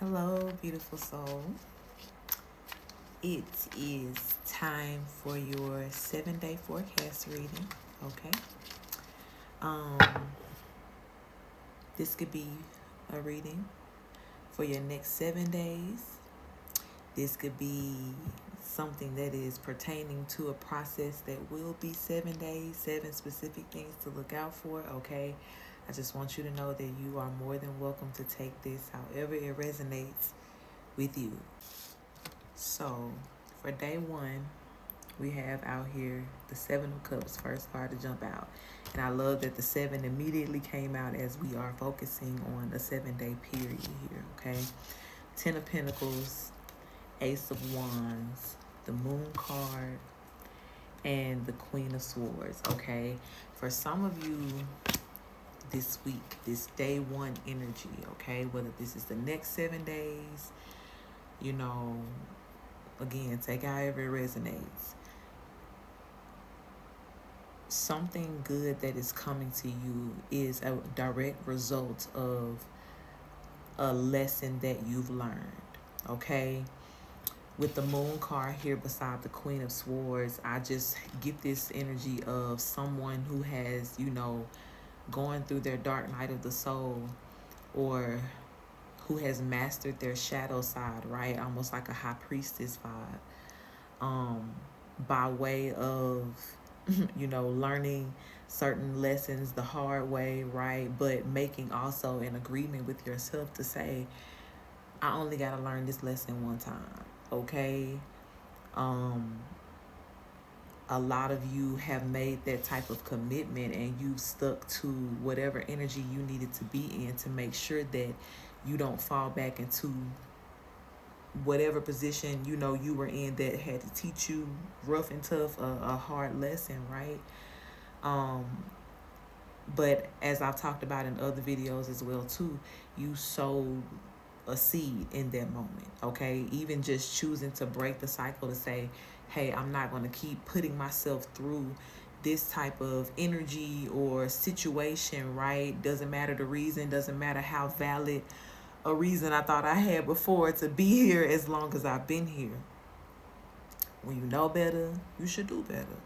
Hello, beautiful soul. It is time for your 7-day forecast reading. Okay. Um, this could be a reading for your next 7 days. This could be something that is pertaining to a process that will be 7 days, 7 specific things to look out for. Okay. I just want you to know that you are more than welcome to take this however it resonates with you. So, for day one, we have out here the Seven of Cups, first card to jump out. And I love that the 7 immediately came out as we are focusing on a 7-day period here, okay? 10 of Pentacles, Ace of Wands, the Moon card, and the Queen of Swords, okay? For some of you this week, this day one energy, okay? Whether this is the next 7 days, again, take however it resonates. Something good that is coming to you is a direct result of a lesson that you've learned, okay? With the Moon card here beside the Queen of Swords, I just get this energy of someone who has, going through their dark night of the soul, or who has mastered their shadow side, right? Almost like a high priestess vibe, by way of learning certain lessons the hard way, right? But making also an agreement with yourself to say, I only got to learn this lesson one time, okay? A lot of you have made that type of commitment, and you've stuck to whatever energy you needed to be in to make sure that you don't fall back into whatever position you were in that had to teach you rough and tough a hard lesson, right? But as I've talked about in other videos as well too, you sowed a seed in that moment, okay? Even just choosing to break the cycle to say, hey, I'm not going to keep putting myself through this type of energy or situation, right? Doesn't matter the reason, doesn't matter how valid a reason I thought I had before to be here, as long as I've been here. When you know better, you should do better,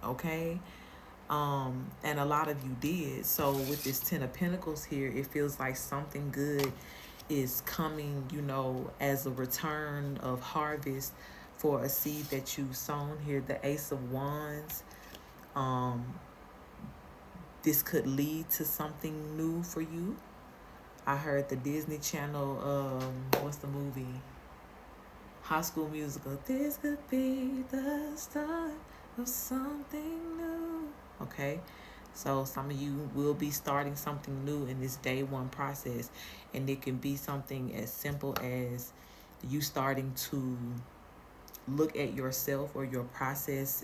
okay? And a lot of you did. So with this 10 of Pentacles here, it feels like something good is coming, as a return of harvest for a seed that you've sown here. The Ace of Wands. This could lead to something new for you. I heard the Disney Channel, what's the movie? High School Musical. This could be the start of something new. Okay, so some of you will be starting something new in this day one process, and it can be something as simple as you starting to look at yourself or your process,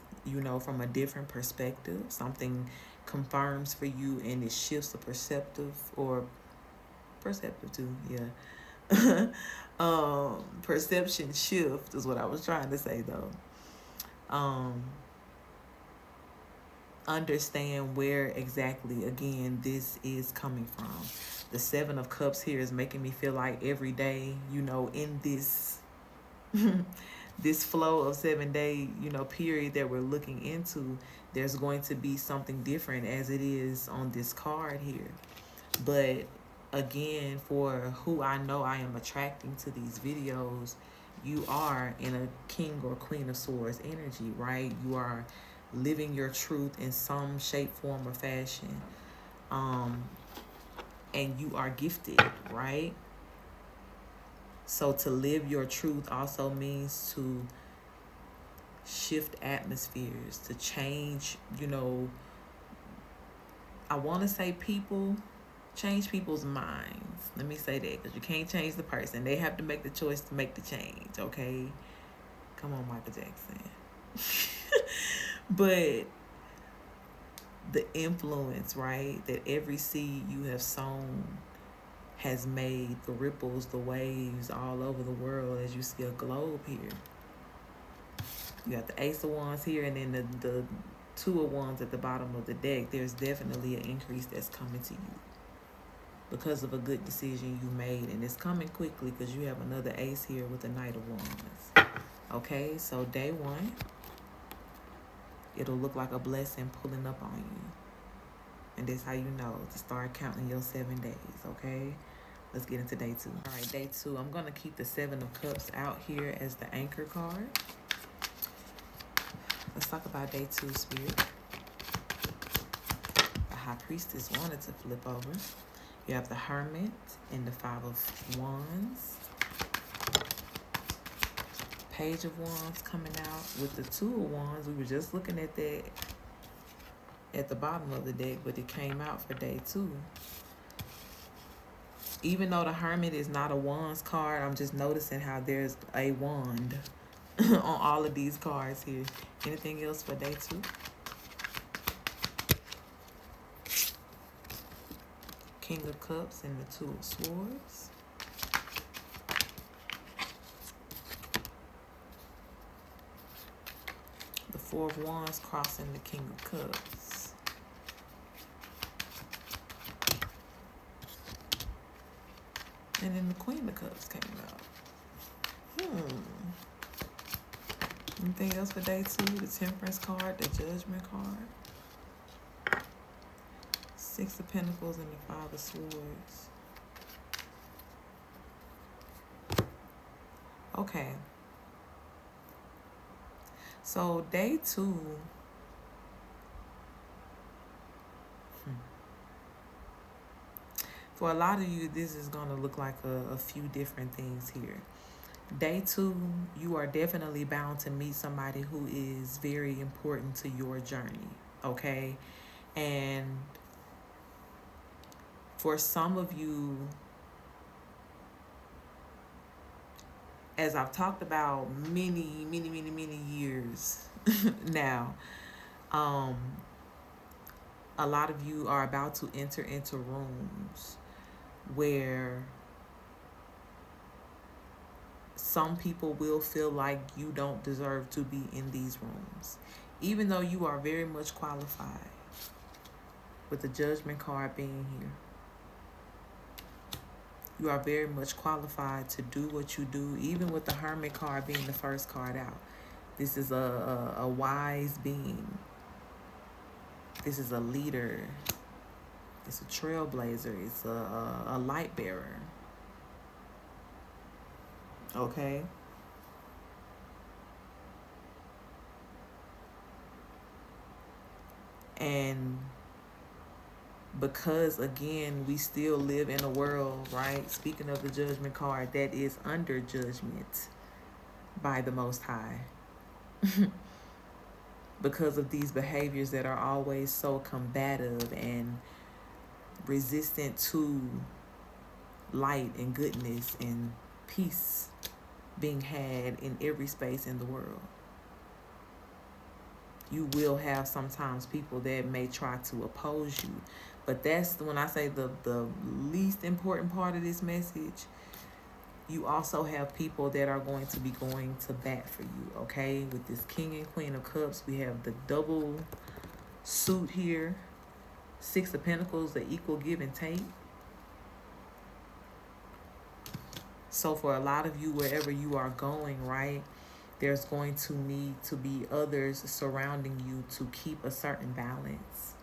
from a different perspective. Something confirms for you, and it shifts the perceptive too, yeah. Perception shift is what I was trying to say, though. Understand where exactly, again, this is coming from. The 7 of Cups here is making me feel like every day, in this this flow of 7-day, period that we're looking into, there's going to be something different, as it is on this card here. But again, for who I know I am attracting to these videos, you are in a King or Queen of Swords energy, right? You are living your truth in some shape, form, or fashion. And you are gifted, right? So to live your truth also means to shift atmospheres, to change, I want to say change people's minds. Let me say that, because you can't change the person. They have to make the choice to make the change, okay? Come on, Michael Jackson. But the influence, right, that every seed you have sown has made the ripples, the waves all over the world, as you see a globe here. You got the Ace of Wands here, and then the 2 of Wands at the bottom of the deck. There's definitely an increase that's coming to you. because of a good decision you made, and it's coming quickly because you have another ace here with the Knight of Wands. Okay, so day one, it'll look like a blessing pulling up on you. And that's how you know to start counting your 7 days, okay? Let's get into day two. All right, day two, I'm going to keep the Seven of Cups out here as the anchor card. Let's talk about day two, Spirit. The High Priestess wanted to flip over. You have the Hermit and the Five of Wands. Page of Wands coming out with the Two of Wands. We were just looking at that at the bottom of the deck, but it came out for day two. Even though the Hermit is not a Wands card, I'm just noticing how there's a wand on all of these cards here. Anything else for day two? King of Cups and the Two of Swords. The Four of Wands crossing the King of Cups. And then the Queen of Cups came out. Anything else for day two? The Temperance card, the Judgment card. Six of Pentacles and the Five of Swords. Okay. So day two. For a lot of you, this is going to look like a few different things here. Day two, you are definitely bound to meet somebody who is very important to your journey, okay? And for some of you, as I've talked about many years now, a lot of you are about to enter into rooms where some people will feel like you don't deserve to be in these rooms, even though you are very much qualified, with the Judgment card being here. You are very much qualified to do what you do, even with the Hermit card being the first card out. This is a wise being. This is a leader. It's a trailblazer. It's a light bearer. Okay? And because, again, we still live in a world, right? Speaking of the Judgment card, that is under judgment by the Most High. Because of these behaviors that are always so combative and resistant to light and goodness and peace being had in every space in the world. You will have sometimes people that may try to oppose you. But that's when I say the least important part of this message. You also have people that are going to be going to bat for you, okay? With this King and Queen of Cups, we have the double suit here. Six of Pentacles, the equal give and take. So for a lot of you, wherever you are going, right, there's going to need to be others surrounding you to keep a certain balance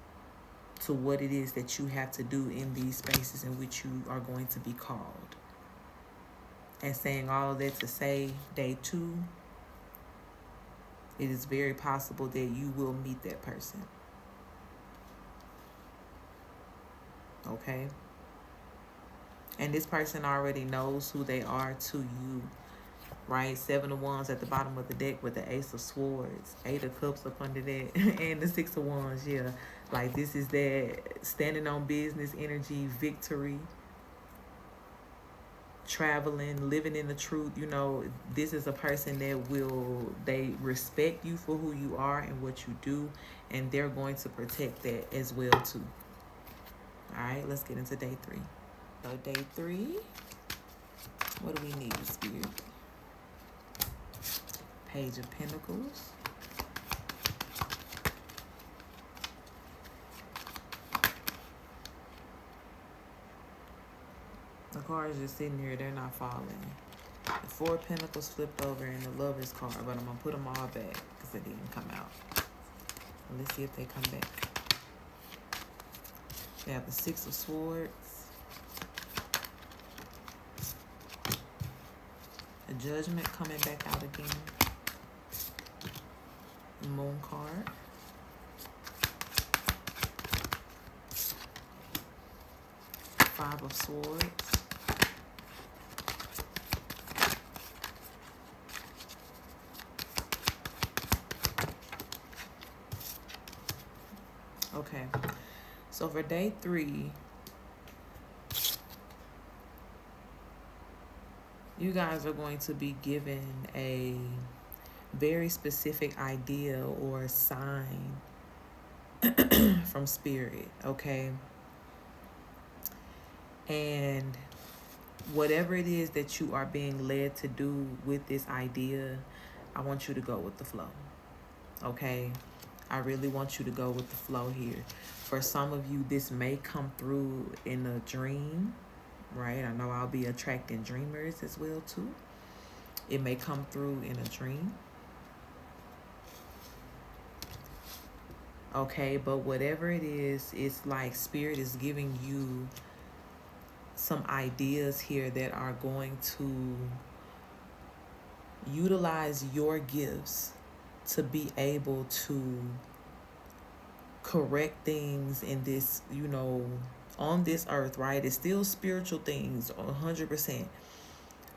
to what it is that you have to do in these spaces in which you are going to be called. And saying all of that to say, day two, it is very possible that you will meet that person. Okay? And this person already knows who they are to you, right? Seven of Wands at the bottom of the deck with the Ace of Swords. Eight of Cups up under that. And the Six of Wands, yeah. Like, this is that standing on business energy, victory, traveling, living in the truth. You know, this is a person that they respect you for who you are and what you do, and they're going to protect that as well too. All right, let's get into day three. So day three, what do we need, Spirit? Page of Pentacles. cards just sitting here, they're not falling. The Four of Pentacles flipped over and the Lovers card, but I'm going to put them all back because they didn't come out. Let's see if they come back. We have the Six of Swords. The Judgment coming back out again. The Moon card. Five of Swords. Okay, so for day 3, you guys are going to be given a very specific idea or sign from Spirit, okay? And whatever it is that you are being led to do with this idea, I want you to go with the flow, okay? I really want you to go with the flow here. For some of you, this may come through in a dream, right? I know I'll be attracting dreamers as well, too. It may come through in a dream. Okay, but whatever it is, it's like Spirit is giving you some ideas here that are going to utilize your gifts to be able to correct things in this, you know, on this earth, right? It's still spiritual things 100%,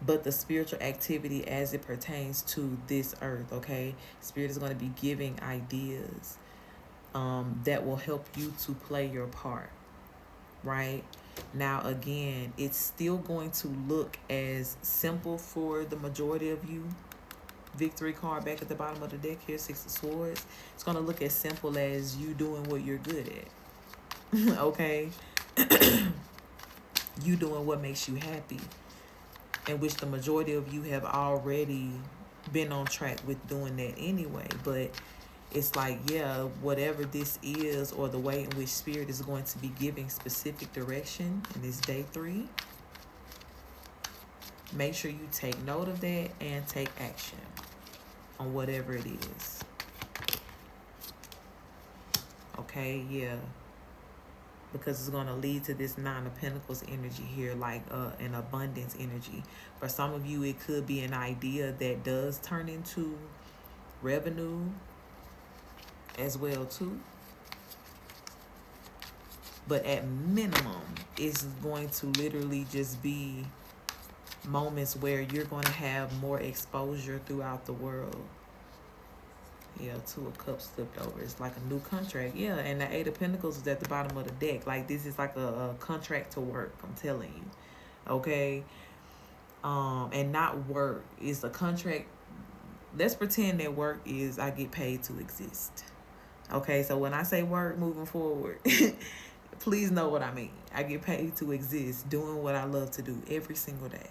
but the spiritual activity as it pertains to this earth, okay? Spirit is going to be giving ideas that will help you to play your part, right? Now, again, it's still going to look as simple for the majority of you. Victory card back at the bottom of the deck here, Six of Swords. It's going to look as simple as you doing what you're good at. Okay? You doing what makes you happy, in which the majority of you have already been on track with doing that anyway. But it's like, yeah, whatever this is, or the way in which Spirit is going to be giving specific direction in this day 3, make sure you take note of that and take action on whatever it is. Okay, yeah. Because it's going to lead to this Nine of Pentacles energy here, like an abundance energy. For some of you, it could be an idea that does turn into revenue as well, too. But at minimum, it's going to literally just be moments where you're going to have more exposure throughout the world. Yeah, Two of Cups flipped over. It's like a new contract. Yeah, and the Eight of Pentacles is at the bottom of the deck. Like, this is like a contract to work, I'm telling you. Okay? And not work. It's a contract. Let's pretend that work is I get paid to exist. Okay, so when I say work moving forward, please know what I mean. I get paid to exist, doing what I love to do every single day.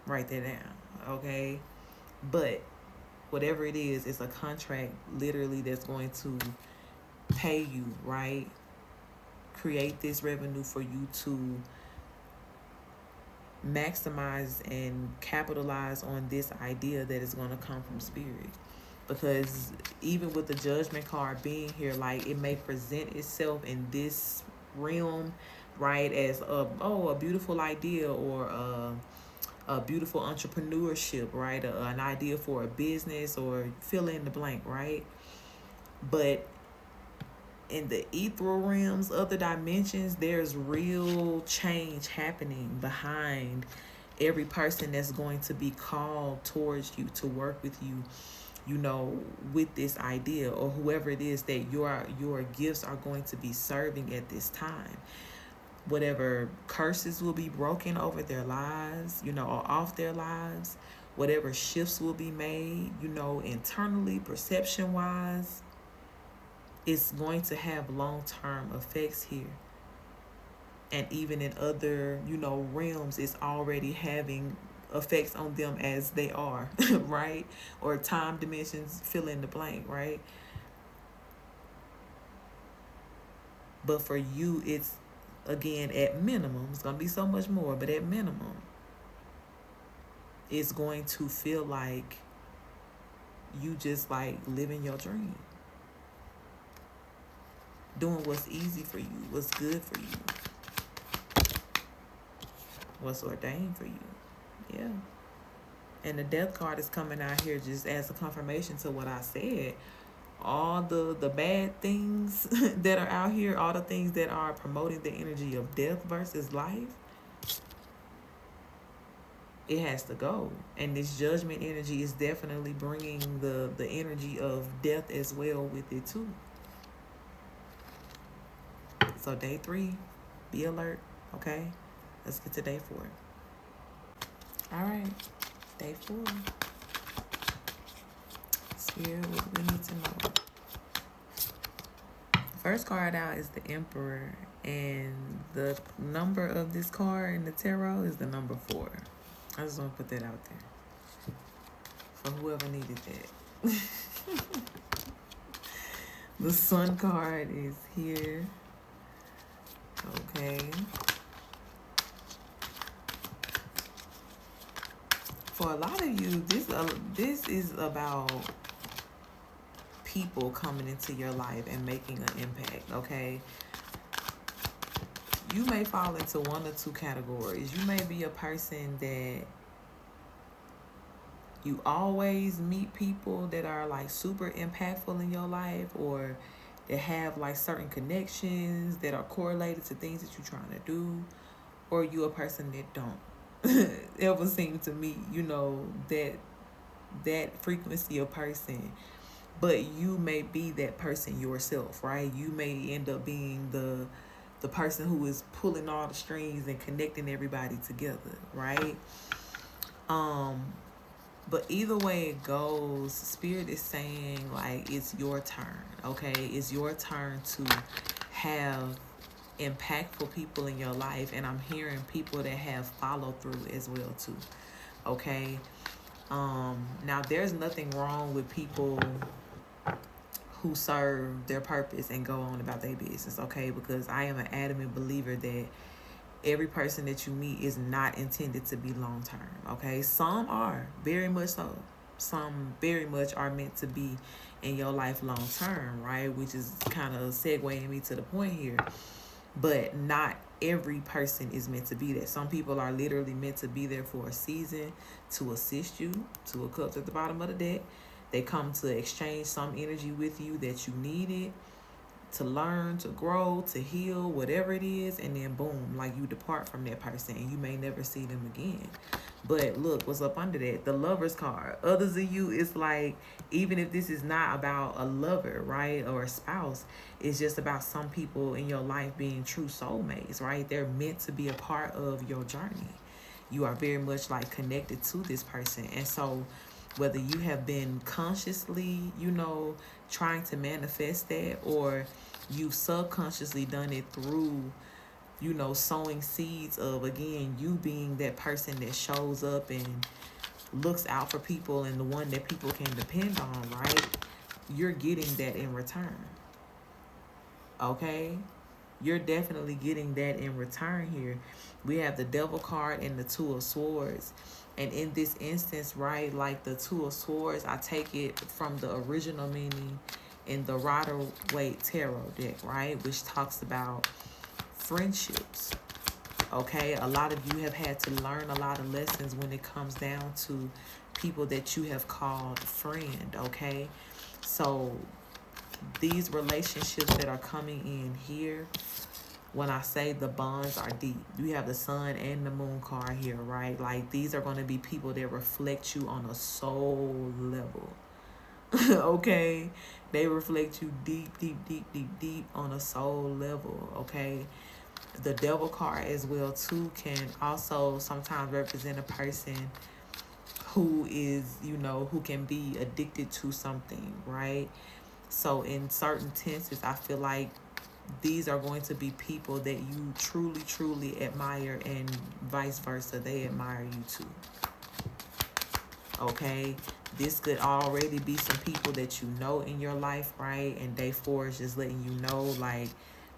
Write that down, okay? But whatever it is, it's a contract literally that's going to pay you, right? Create this revenue for you to maximize and capitalize on this idea that is going to come from Spirit. Because even with the Judgment card being here, like, it may present itself in this realm, right, as a beautiful idea, or a beautiful entrepreneurship, right, an idea for a business, or fill in the blank, right? But in the ethereal realms, other dimensions, there's real change happening behind every person that's going to be called towards you to work with you, you know, with this idea, or whoever it is that your gifts are going to be serving at this time. Whatever curses will be broken over their lives, you know, or off their lives. Whatever shifts will be made, you know, internally, perception-wise, it's going to have long-term effects here. And even in other, you know, realms, it's already having effects on them as they are, right? Or time dimensions, fill in the blank, right? But for you, it's again, at minimum, it's going to be so much more, but at minimum, it's going to feel like you just like living your dream. Doing what's easy for you, what's good for you, what's ordained for you. Yeah. And the death card is coming out here just as a confirmation to what I said. All the bad things that are out here, all the things that are promoting the energy of death versus life, it has to go. And this judgment energy is definitely bringing the energy of death as well with it too. So day 3, be alert, okay? Let's get to day 4. All right, day 4. Spirit, what we need to know. First card out is the Emperor, and the number of this card in the tarot is the number 4. I just want to put that out there for whoever needed that. The Sun card is here. Okay. For a lot of you, this is about people coming into your life and making an impact, okay? You may fall into one or two categories. You may be a person that you always meet people that are like super impactful in your life, or that have like certain connections that are correlated to things that you're trying to do, or you a person that don't ever seem to meet, that frequency of person, but you may be that person yourself, right? You may end up being the person who is pulling all the strings and connecting everybody together, right? But either way it goes, Spirit is saying like it's your turn, okay? It's your turn to have impactful people in your life, and I'm hearing people that have followed through as well too, okay? Now there's nothing wrong with people who serve their purpose and go on about their business, okay? Because I am an adamant believer that every person that you meet is not intended to be long term, okay? Some are, very much so. Some very much are meant to be in your life long term, right? Which is kind of segueing me to the point here. But not every person is meant to be there. Some people are literally meant to be there for a season to assist you, to a cup at the bottom of the deck. They come to exchange some energy with you that you needed to learn, to grow, to heal, whatever it is, and then boom, like you depart from that person and you may never see them again. But look, what's up under that? The Lover's card. Others of you, it's like, even if this is not about a lover, right, or a spouse, it's just about some people in your life being true soulmates, right? They're meant to be a part of your journey. You are very much like connected to this person. And so whether you have been consciously, trying to manifest that, or you've subconsciously done it through, sowing seeds of, again, you being that person that shows up and looks out for people and the one that people can depend on, right? You're getting that in return. Okay? You're definitely getting that in return here. We have the Devil card and the Two of Swords. And in this instance, right, like the Two of Swords, I take it from the original meaning in the Rider-Waite Tarot deck, right, which talks about friendships, okay? A lot of you have had to learn a lot of lessons when it comes down to people that you have called friend, okay? So these relationships that are coming in here, when I say the bonds are deep, you have the Sun and the Moon card here, right? Like, these are going to be people that reflect you on a soul level. Okay? They reflect you deep, deep, deep, deep, deep on a soul level, okay? The Devil card as well, too, can also sometimes represent a person who is, who can be addicted to something, right? So in certain tenses, I feel like these are going to be people that you truly, truly admire, and vice versa. They admire you too. Okay? This could already be some people that you know in your life, right? And day 4 is just letting you know, like,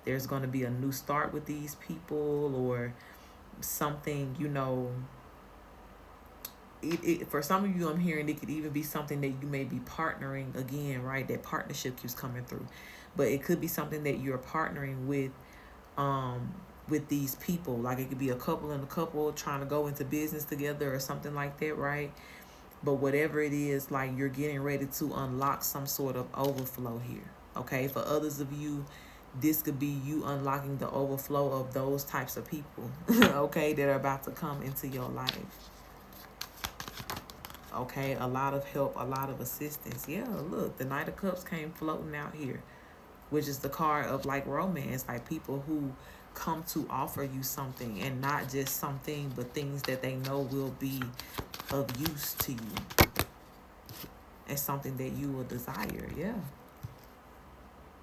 there's going to be a new start with these people, or something, for some of you, I'm hearing it could even be something that you may be partnering again, right? That partnership keeps coming through, but it could be something that you're partnering with these people. Like it could be a couple and a couple trying to go into business together or something like that, right? But whatever it is, like you're getting ready to unlock some sort of overflow here. Okay, for others of you, this could be you unlocking the overflow of those types of people, okay, that are about to come into your life. Okay, a lot of help, a lot of assistance. Yeah, look, the Knight of Cups came floating out here, which is the card of like romance, like people who come to offer you something, and not just something, but things that they know will be of use to you, and something that you will desire. Yeah.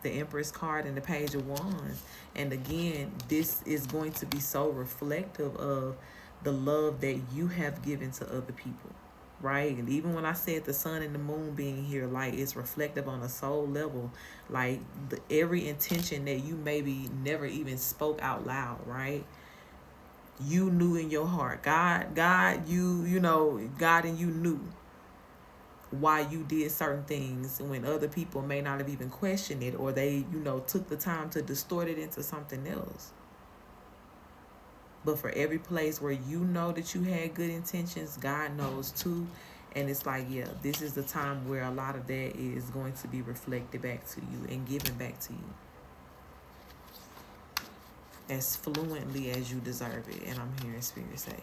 The Empress card and the Page of Wands. And again, this is going to be so reflective of the love that you have given to other people, right? And even when I said the sun and the moon being here, like it's reflective on a soul level, like every intention that you maybe never even spoke out loud, right? You knew in your heart, God, God and you knew why you did certain things when other people may not have even questioned it, or they, took the time to distort it into something else. But for every place where you know that you had good intentions, God knows too. And it's like, yeah, this is the time where a lot of that is going to be reflected back to you and given back to you as fluently as you deserve it. And I'm hearing Spirit say,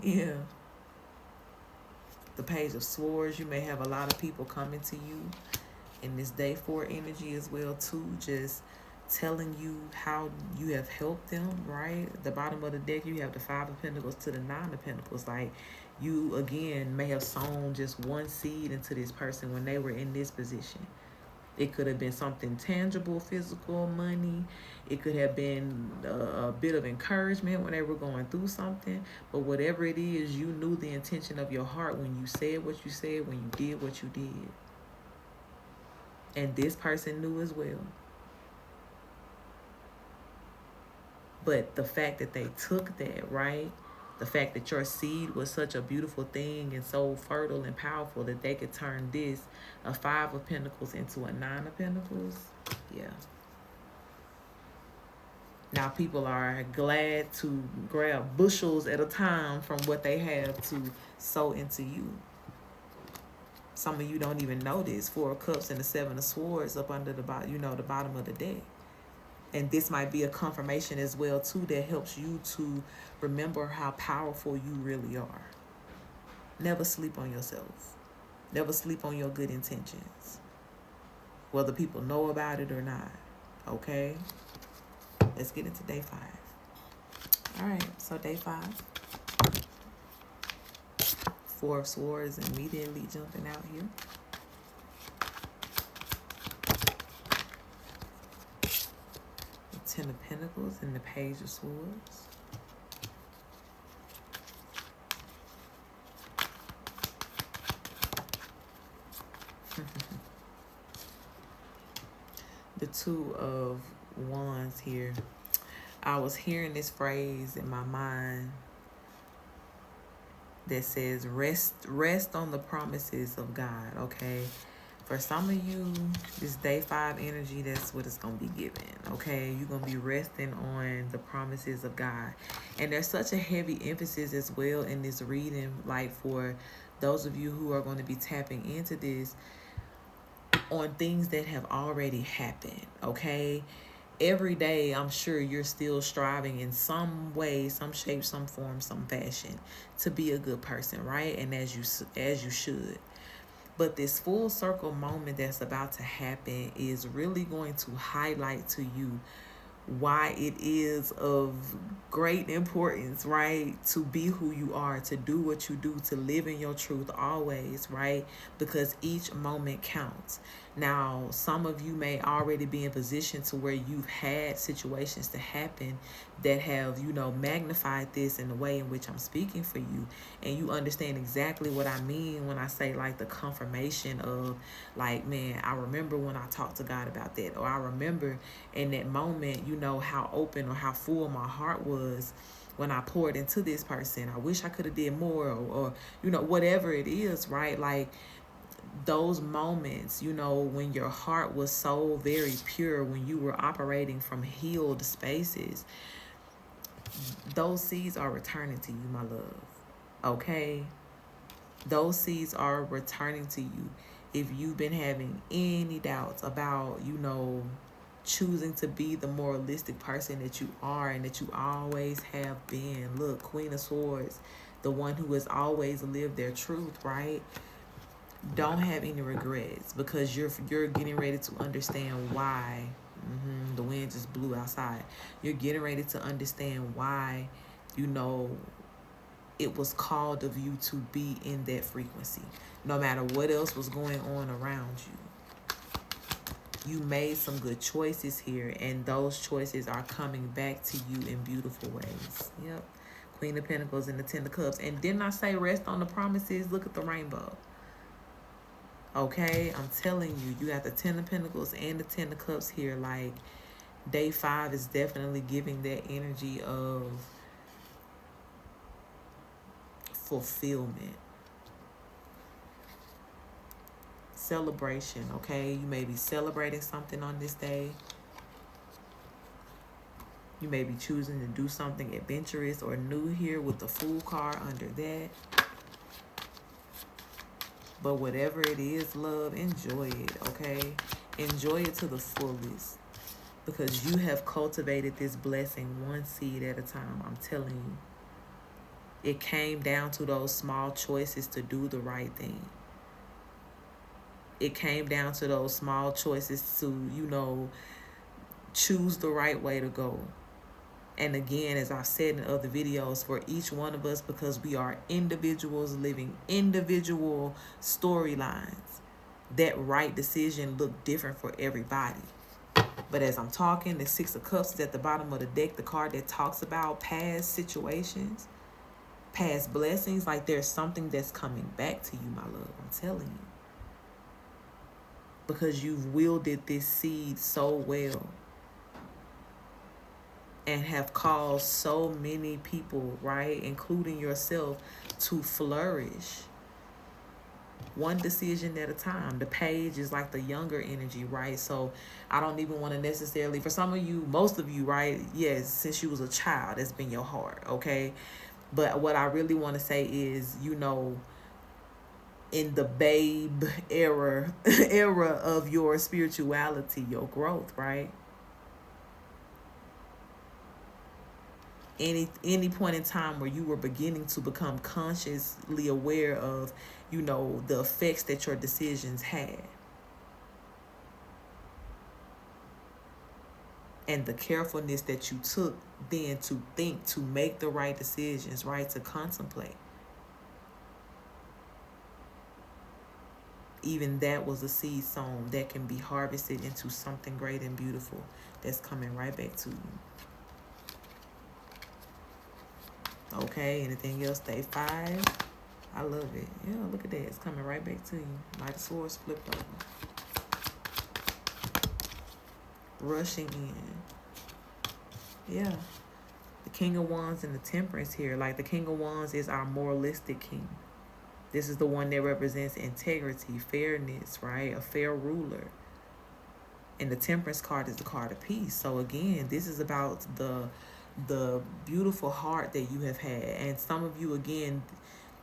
yeah. The Page of Swords, you may have a lot of people coming to you in this day 4 energy as well too, just telling you how you have helped them, right? The bottom of the deck, you have the 5 of Pentacles to the 9 of Pentacles. Like you, again, may have sown just one seed into this person when they were in this position. It could have been something tangible, physical, money. It could have been a bit of encouragement when they were going through something. But whatever it is, you knew the intention of your heart when you said what you said, when you did what you did. And this person knew as well. But the fact that they took that, right? The fact that your seed was such a beautiful thing and so fertile and powerful that they could turn this, a 5 of Pentacles, into a 9 of Pentacles. Yeah. Now people are glad to grab bushels at a time from what they have to sow into you. Some of you don't even know this. 4 of Cups and the 7 of Swords up under the bottom, the bottom of the deck. And this might be a confirmation as well too that helps you to remember how powerful you really are. Never sleep on yourself. Never sleep on your good intentions, whether people know about it or not. Okay? Let's get into day 5. All right, so day 5. 4 of Swords immediately jumping out here. The 10 of Pentacles and the Page of Swords. The 2 of Wands here. I was hearing this phrase in my mind that says rest on the promises of God. Okay, for some of you, this day 5 energy, that's what it's gonna be given. Okay, you're gonna be resting on the promises of God. And there's such a heavy emphasis as well in this reading, like for those of you who are going to be tapping into this, on things that have already happened. Okay, every day I'm sure you're still striving in some way, some shape, some form, some fashion to be a good person, right? And as you should. But this full circle moment that's about to happen is really going to highlight to you why it is of great importance, right, to be who you are, to do what you do, to live in your truth always, right? Because each moment counts. Now, some of you may already be in position to where you've had situations to happen that have, magnified this in the way in which I'm speaking for you. And you understand exactly what I mean when I say like the confirmation of like, man, I remember when I talked to God about that. Or I remember in that moment, how open or how full my heart was when I poured into this person. I wish I could have did more, or whatever it is, right? Like those moments, when your heart was so very pure, when you were operating from healed spaces, those seeds are returning to you, my love. Okay? Those seeds are returning to you. If you've been having any doubts about, choosing to be the moralistic person that you are and that you always have been. Look, Queen of Swords, the one who has always lived their truth, right? Don't have any regrets, because you're getting ready to understand why. The wind just blew outside. You're getting ready to understand why, it was called of you to be in that frequency. No matter what else was going on around you. You made some good choices here, and those choices are coming back to you in beautiful ways. Yep. Queen of Pentacles and the Ten of Cups. And didn't I say rest on the promises? Look at the rainbow. Okay, I'm telling you, you got the Ten of Pentacles and the Ten of Cups here. Like, day 5 is definitely giving that energy of fulfillment. Celebration, okay? You may be celebrating something on this day. You may be choosing to do something adventurous or new here with the Fool card under that. But whatever it is, love, enjoy it, okay? Enjoy it to the fullest. Because you have cultivated this blessing one seed at a time, I'm telling you. It came down to those small choices to do the right thing. It came down to those small choices to, choose the right way to go. And again, as I've said in other videos, for each one of us, because we are individuals living individual storylines, that right decision looked different for everybody. But as I'm talking, the Six of Cups is at the bottom of the deck, the card that talks about past situations, past blessings. Like there's something that's coming back to you, my love. I'm telling you. Because you've wielded this seed so well. And have caused so many people, right, including yourself, to flourish. One decision at a time. The Page is like the younger energy, right? So I don't even want to necessarily, for some of you, most of you, right? Yes, since you was a child, that's been your heart, okay? But what I really want to say is, in the babe era of your spirituality, your growth, right? Any point in time where you were beginning to become consciously aware of, the effects that your decisions had. And the carefulness that you took then to think, to make the right decisions, right? To contemplate. Even that was a seed sown that can be harvested into something great and beautiful that's coming right back to you. Okay, anything else? Day 5. I love it. Yeah, look at that. It's coming right back to you. Knight of Swords flipped over. Rushing in. Yeah. The King of Wands and the Temperance here. Like the King of Wands is our moralistic king. This is the one that represents integrity, fairness, right? A fair ruler. And the Temperance card is the card of peace. So again, this is about the beautiful heart that you have had. And some of you, again,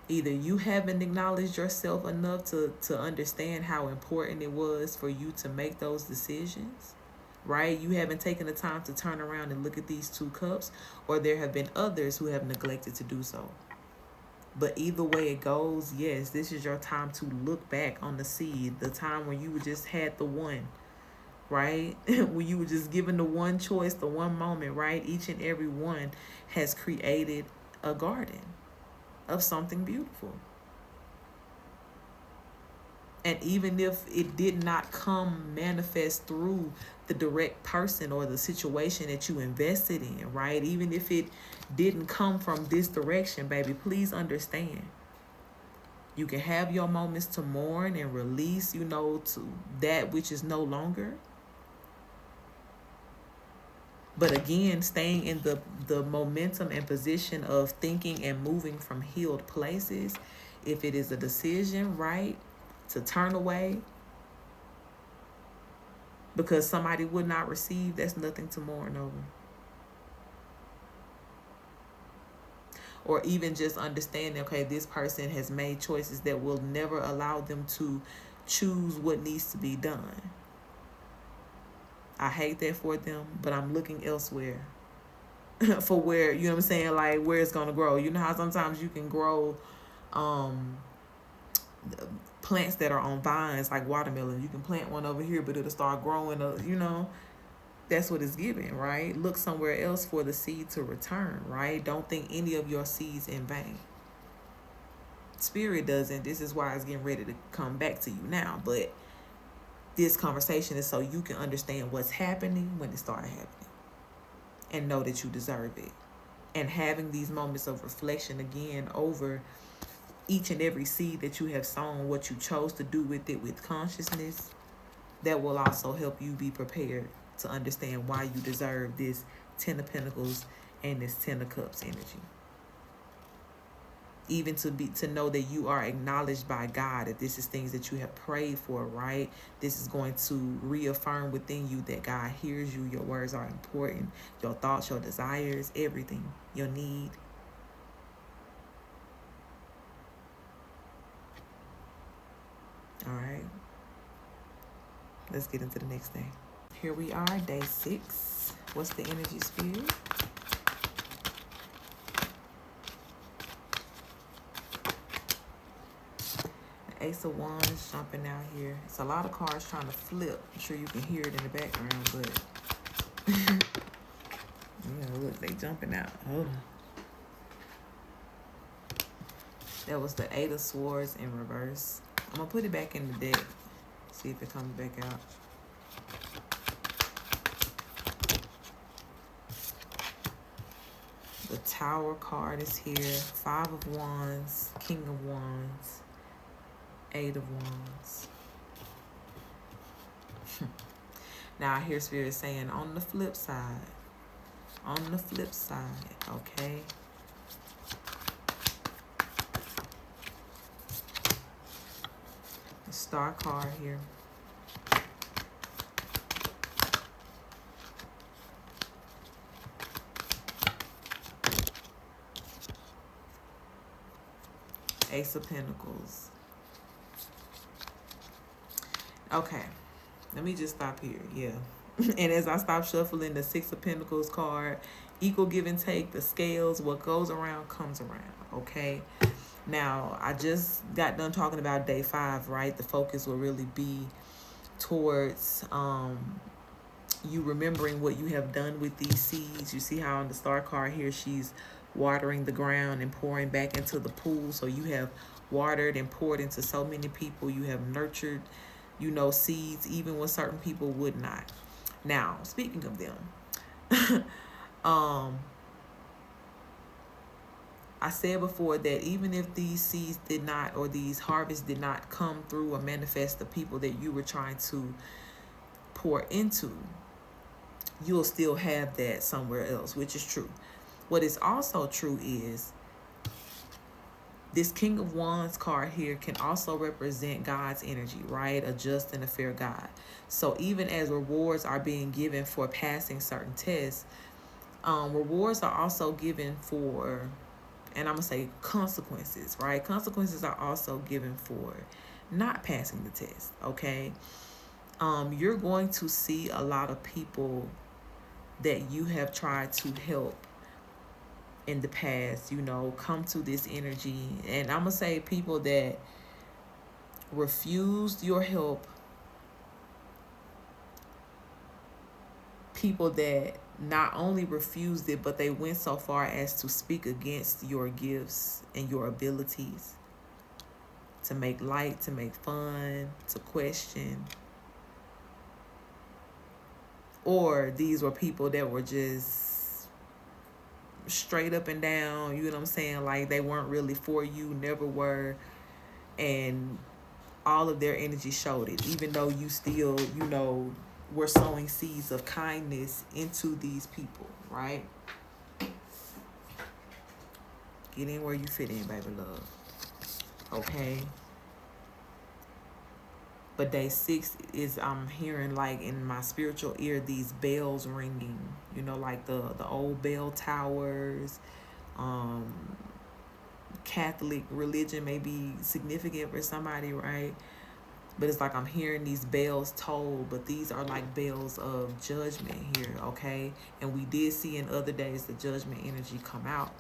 either you haven't acknowledged yourself enough to understand how important it was for you to make those decisions, right? You haven't taken the time to turn around and look at these 2 cups, or there have been others who have neglected to do so. But either way it goes, yes, this is your time to look back on the seed, the time when you just had the one, right? When you were just given the one choice, the one moment, right? Each and every one has created a garden of something beautiful. And even if it did not come manifest through the direct person or the situation that you invested in, right? Even if it didn't come from this direction, baby, please understand. You can have your moments to mourn and release, to that which is no longer. But again, staying in the momentum and position of thinking and moving from healed places, if it is a decision, right, to turn away because somebody would not receive, that's nothing to mourn over. Or even just understanding, okay, this person has made choices that will never allow them to choose what needs to be done. I hate that for them, but I'm looking elsewhere for where, you know what I'm saying, like where it's going to grow. You know how sometimes you can grow plants that are on vines, like watermelon. You can plant one over here, but it'll start growing, that's what it's giving, right? Look somewhere else for the seed to return, right? Don't think any of your seeds in vain. Spirit doesn't. This is why it's getting ready to come back to you now. But this conversation is so you can understand what's happening when it started happening and know that you deserve it. And having these moments of reflection again over each and every seed that you have sown, what you chose to do with it with consciousness, that will also help you be prepared to understand why you deserve this 10 of Pentacles and this 10 of Cups energy. Even to know that you are acknowledged by God, that this is things that you have prayed for, right? This is going to reaffirm within you that God hears you. Your words are important. Your thoughts, your desires, everything, your need. All right. Let's get into the next day. Here we are, day 6. What's the energy, Spirit? Ace of Wands jumping out here. It's a lot of cards trying to flip. I'm sure you can hear it in the background, but yeah, look, they jumping out. Oh. That was the 8 of Swords in reverse. I'm gonna put it back in the deck. See if it comes back out. The Tower card is here. 5 of Wands, King of Wands, 8 of Wands. Now I hear Spirit saying on the flip side, okay? The Star card here. Ace of Pentacles. Okay, let me just stop here. Yeah. And as I stop shuffling the 6 of Pentacles card, equal give and take, the scales, what goes around comes around, okay? Now, I just got done talking about day 5, right? The focus will really be towards you remembering what you have done with these seeds. You see how on the Star card here, she's watering the ground and pouring back into the pool. So you have watered and poured into so many people. You have nurtured, seeds, even when certain people would not. Now, speaking of them, I said before that even if these seeds did not, or these harvests did not come through or manifest the people that you were trying to pour into, you'll still have that somewhere else, which is true. What is also true is this King of Wands card here can also represent God's energy, right? A just and a fair God. So even as rewards are being given for passing certain tests, rewards are also given for, and I'm going to say consequences, right? Consequences are also given for not passing the test, okay? You're going to see a lot of people that you have tried to help in the past, come to this energy. And I'm going to say people that refused your help, people that not only refused it, but they went so far as to speak against your gifts and your abilities to make light, to make fun, to question. Or these were people that were just straight up and down, you know what I'm saying? Like they weren't really for you, never were. And all of their energy showed it, even though you still, were sowing seeds of kindness into these people, right? Get in where you fit in, baby love. Okay? But day 6 is, I'm hearing like in my spiritual ear, these bells ringing, like the old bell towers. Catholic religion may be significant for somebody, right? But it's like I'm hearing these bells tolled, but these are like bells of judgment here, okay? And we did see in other days the judgment energy come out.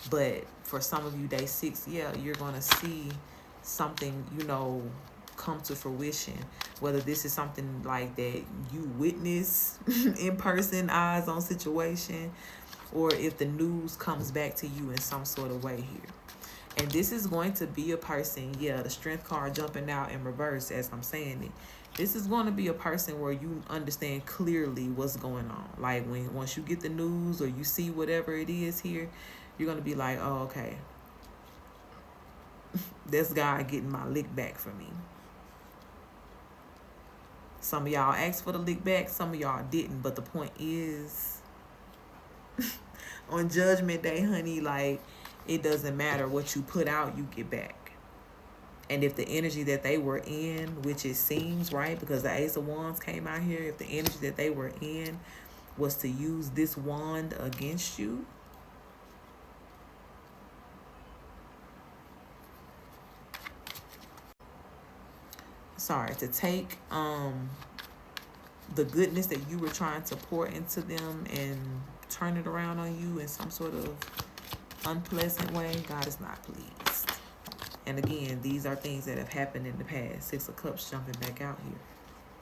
But for some of you, day 6, yeah, you're going to see something, come to fruition. Whether this is something like that you witness in person, eyes on situation, or if the news comes back to you in some sort of way here. And this is going to be a person, the strength card jumping out in reverse as I'm saying it. This is going to be a person where you understand clearly what's going on. Like once you get the news or you see whatever it is here, you're going to be like, oh, okay. This guy getting my lick back for me. Some of y'all asked for the lick back. Some of y'all didn't. But the point is, on Judgment Day, honey, like, it doesn't matter what you put out, you get back. And if the energy that they were in, which it seems, right, because the Ace of Wands came out here, if the energy that they were in was to use this wand against you, to take the goodness that you were trying to pour into them and turn it around on you in some sort of unpleasant way, God is not pleased. And again, these are things that have happened in the past. 6 of Cups jumping back out here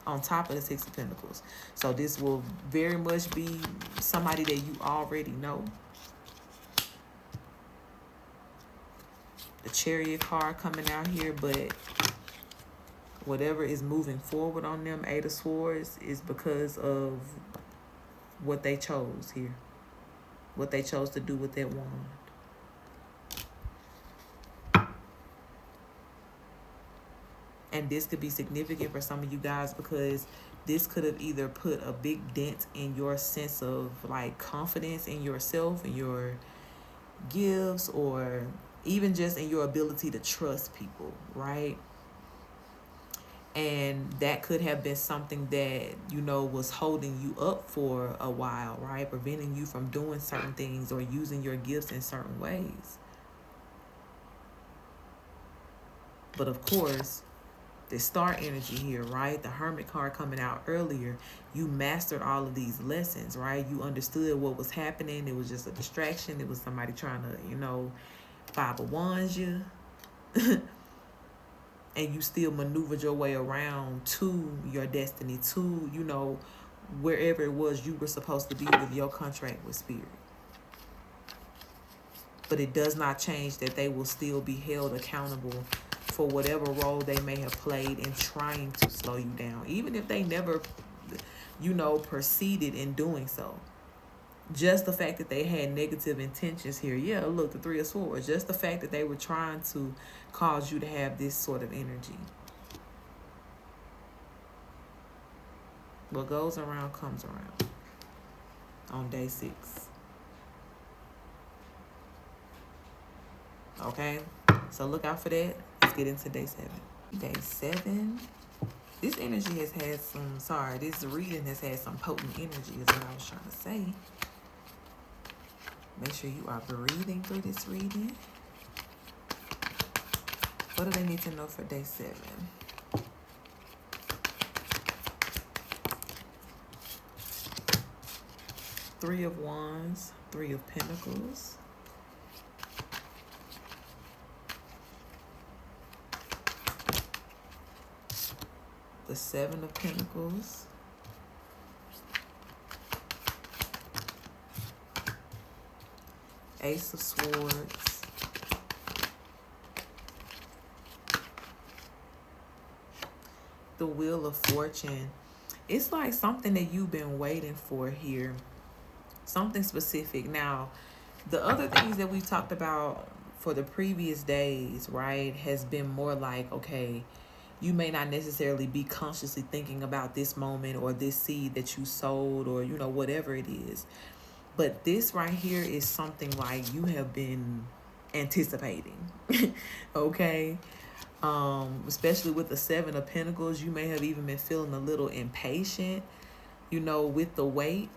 on top of the 6 of Pentacles. So this will very much be somebody that you already know. The Chariot card coming out here, but whatever is moving forward on them, 8 of Swords, is because of what they chose here. What they chose to do with that wand. And this could be significant for some of you guys because this could have either put a big dent in your sense of like confidence in yourself and your gifts, or even just in your ability to trust people, right? And that could have been something that, was holding you up for a while, right? Preventing you from doing certain things or using your gifts in certain ways. But of course, the star energy here, right? The Hermit card coming out earlier, you mastered all of these lessons, right? You understood what was happening. It was just a distraction. It was somebody trying to, 5 of Wands you. And you still maneuvered your way around to your destiny, to, wherever it was you were supposed to be with your contract with Spirit. But it does not change that they will still be held accountable for whatever role they may have played in trying to slow you down, even if they never, proceeded in doing so. Just the fact that they had negative intentions here. Yeah, look, the 3 of Swords. Just the fact that they were trying to cause you to have this sort of energy. What goes around comes around on day 6. Okay? So look out for that. Let's get into day 7. Day 7. This energy has had this reading has had some potent energy is what I was trying to say. Make sure you are breathing through this reading. What do they need to know for day 7? 3 of Wands, 3 of Pentacles. The 7 of Pentacles. Ace of Swords. the Wheel of Fortune, it's like something that you've been waiting for here. Something specific. Now, the other things that we talked about for the previous days, right, has been more like, okay, you may not necessarily be consciously thinking about this moment or this seed that you sowed or, whatever it is. But this right here is something like you have been anticipating. Okay? Especially with the Seven of Pentacles, you may have even been feeling a little impatient, with the wait.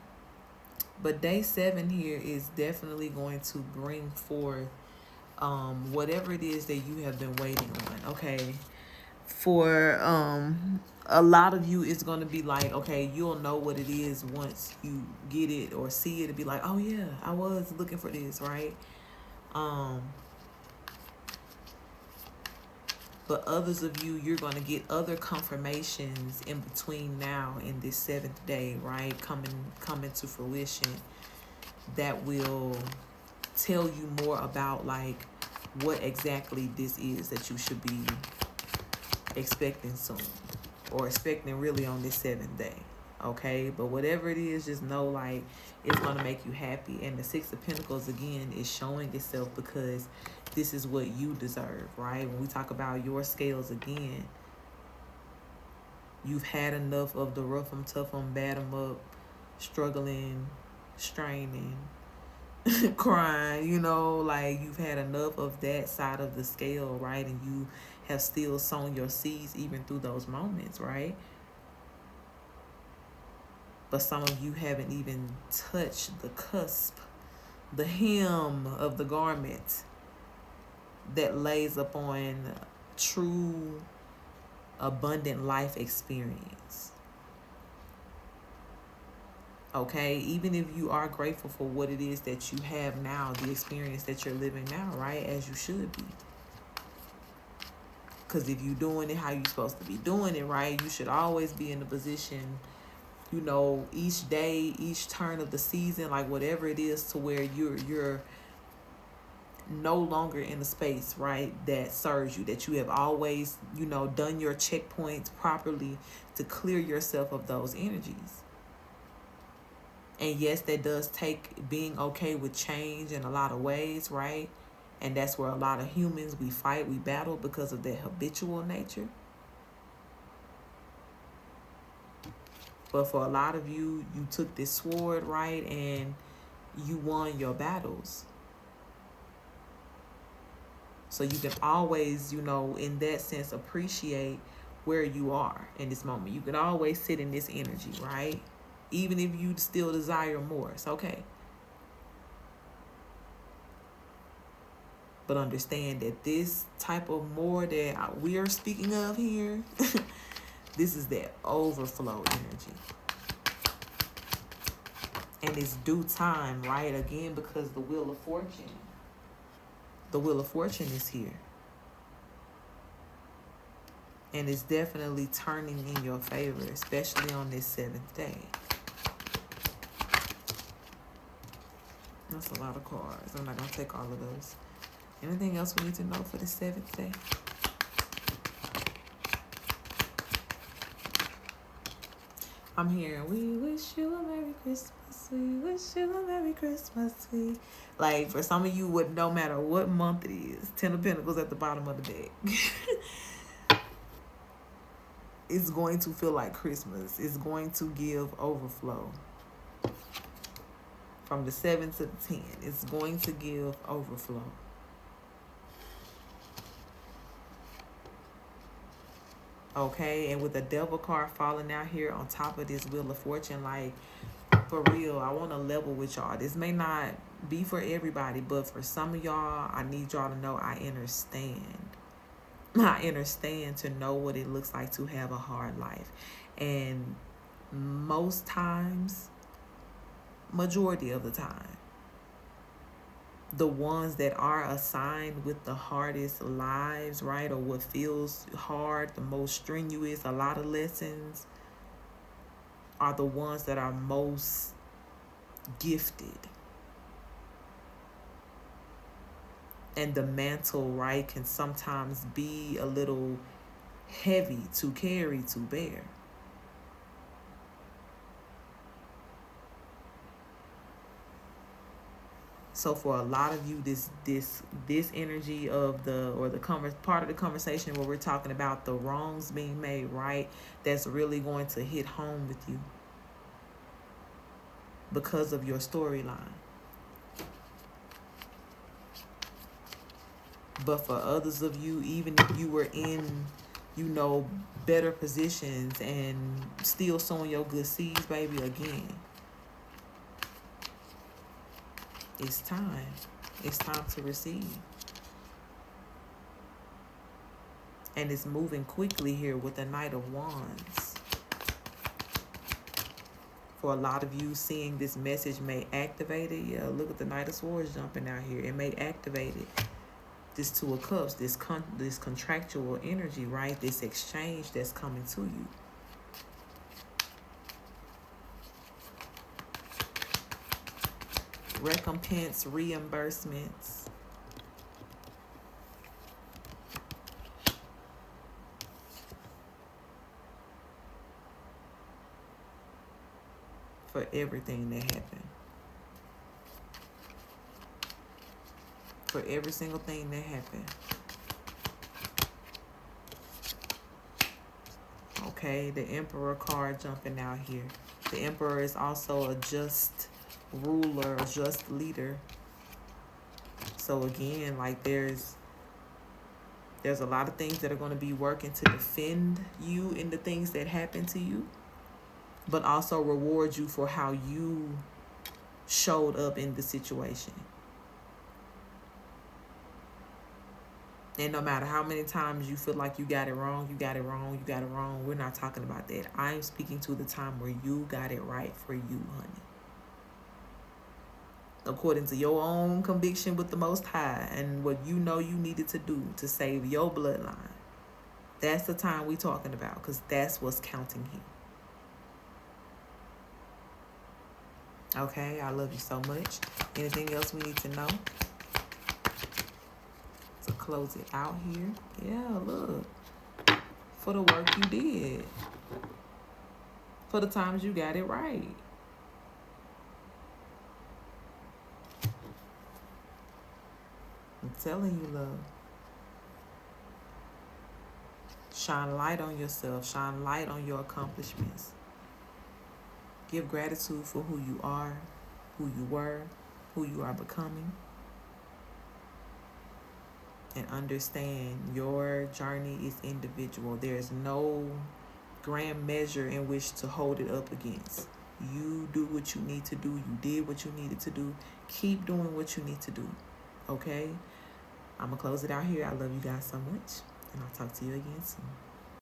But day 7 here is definitely going to bring forth whatever it is that you have been waiting on. Okay. For a lot of you, it's going to be like, okay, you'll know what it is once you get it or see it. It'll be like, oh yeah, I was looking for this, right? But others of you, you're going to get other confirmations in between now and this 7th day, right? Coming to fruition, that will tell you more about like what exactly this is that you should be expecting soon, or expecting really on this 7th day. Okay, but whatever it is, just know like it's going to make you happy. And the Six of Pentacles again is showing itself because this is what you deserve, right? When we talk about your scales again, you've had enough of the rough 'em, tough 'em, bad 'em up, struggling, straining, crying, like you've had enough of that side of the scale, right? And you have still sown your seeds even through those moments, right? But some of you haven't even touched the cusp, the hem of the garment that lays upon true abundant life experience. Okay, even if you are grateful for what it is that you have now, the experience that you're living now, right, as you should be. Because if you're doing it how you're supposed to be doing it, right, you should always be in a position, each day, each turn of the season, like whatever it is, to where you're no longer in a space, right, that serves you, that you have always, done your checkpoints properly to clear yourself of those energies. And yes, that does take being okay with change in a lot of ways, right? And that's where a lot of humans, we fight, we battle because of their habitual nature. But for a lot of you, you took this sword, right, and you won your battles. So you can always, in that sense, appreciate where you are in this moment. You can always sit in this energy, right? Even if you still desire more, it's okay. But understand that this type of more that we are speaking of here, this is that overflow energy. And it's due time, right? Again, because the Wheel of Fortune is here. And it's definitely turning in your favor, especially on this 7th day. That's a lot of cards. I'm not going to take all of those. Anything else we need to know for the 7th day? I'm hearing, we wish you a Merry Christmas. We wish you a Merry Christmas. Like, for some of you, no matter what month it is, 10 of Pentacles at the bottom of the deck. It's going to feel like Christmas. It's going to give overflow. From the 7 to the 10, it's going to give overflow. Okay, and with the Devil card falling out here on top of this Wheel of Fortune, like, for real, I want to level with y'all. This may not be for everybody, but for some of y'all, I need y'all to know I understand. I understand to know what it looks like to have a hard life. And most times, majority of the time, the ones that are assigned with the hardest lives, right, or what feels hard, the most strenuous, a lot of lessons, are the ones that are most gifted. And the mantle, right, can sometimes be a little heavy to carry, to bear. So for a lot of you, this energy of part of the conversation where we're talking about the wrongs being made right, that's really going to hit home with you because of your storyline. But for others of you, even if you were in, better positions and still sowing your good seeds, baby, again, it's time. It's time to receive. And it's moving quickly here with the Knight of Wands. For a lot of you, seeing this message may activate it. Yeah, look at the Knight of Swords jumping out here. It may activate it. This Two of Cups, this contractual energy, right? This exchange that's coming to you. Recompense, reimbursements. For everything that happened. For every single thing that happened. Okay, the Emperor card jumping out here. The Emperor is also a just ruler, a just leader. So again, like there's a lot of things that are going to be working to defend you in the things that happen to you, but also reward you for how you showed up in the situation. And no matter how many times you feel like you got it wrong, you got it wrong, you got it wrong, we're not talking about that. I'm speaking to the time where you got it right for you, honey. According to your own conviction with the Most High and what you know you needed to do to save your bloodline. That's the time we're talking about, because that's what's counting here. Okay, I love you so much. Anything else we need to know? To close it out here. Yeah, look. For the work you did. For the times you got it right. I'm telling you, love. Shine light on yourself. Shine light on your accomplishments. Give gratitude for who you are, who you were, who you are becoming. And understand your journey is individual. There's no grand measure in which to hold it up against. You do what you need to do. You did what you needed to do. Keep doing what you need to do. Okay? I'm going to close it out here. I love you guys so much. And I'll talk to you again soon.